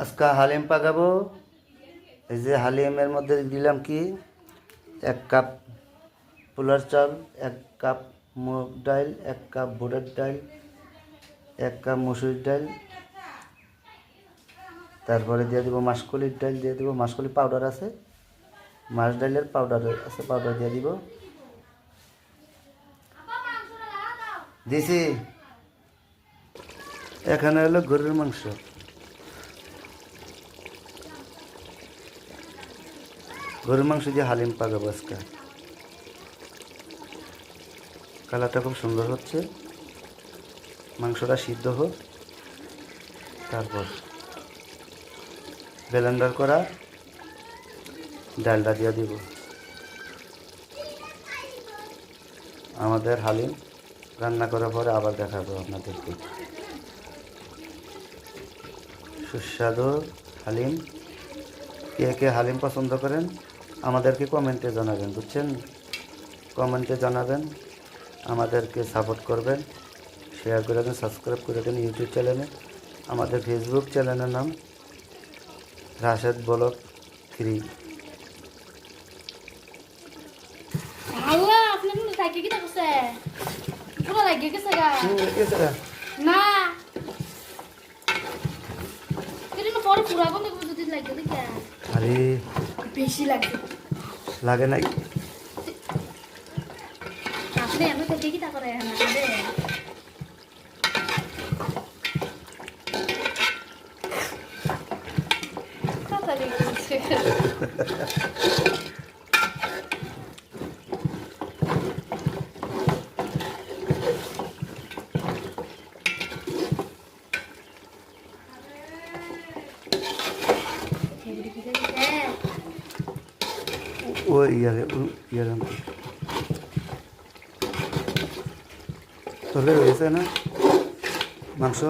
আজকে হালিম পাকাবো। এই যে হালিমের মধ্যে দিলাম কি 1 কাপ পোলার চাল, 1 কাপ মুগ ডাল, 1 কাপ বুটের ডাল, 1 কাপ মসুর ডাল, তারপরে দিয়ে দিব মাসকলির ডাল, দিয়ে দিব মাসকলি পাউডার আছে, মাছ ডালের পাউডার আছে, পাউডার দিয়ে দিব। দিছি। এখানে হলো গরুর মাংস। গরুর মাংস দিয়ে হালিম পাকাবো আজকে। কালারটা খুব সুন্দর হচ্ছে। মাংসটা সিদ্ধ হোক, তারপর ব্লেন্ডার করা ডালটা দিয়ে দিব। আমাদের হালিম রান্না করার পরে আবার দেখাবো আপনাদেরকে। সুস্বাদু হালিম। কে কে হালিম পছন্দ করেন আমাদেরকে কমেন্টে জানাবেন, বুঝছেন? কমেন্টে জানাবেন, আমাদেরকে সাপোর্ট করবেন, শেয়ার করে দেন, সাবস্ক্রাইব করে দেন ইউটিউব চ্যানেলে। আমাদের ফেসবুক চ্যানেলের নাম রাশেদ ব্লগ 3। আল্লাহ আপনি মনে থাকে কি করছে পুরো লাগে গেছে গা না কিন্তু পরে পুরো বন্ধ করে দিতে লাগে দেখে আরে বেশি লাগে লাগে নাই। আপনি আমি তো দেখি তা করে না রে কথা লিখছে ও ইয়ারে তরকারি হয়েছে না মাংস?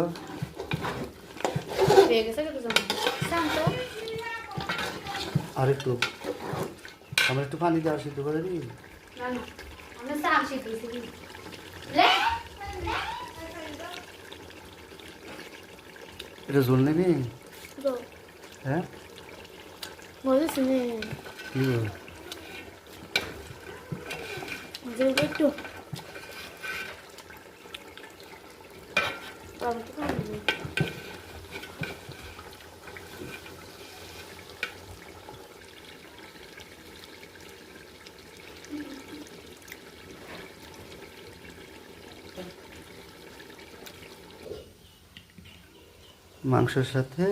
আর একটু আমার একটু পানি দেওয়ার সিদ্ধ করে দিই। এটা ঝোল নেবি? হ্যাঁ কি বল? একটু মাংসের সাথে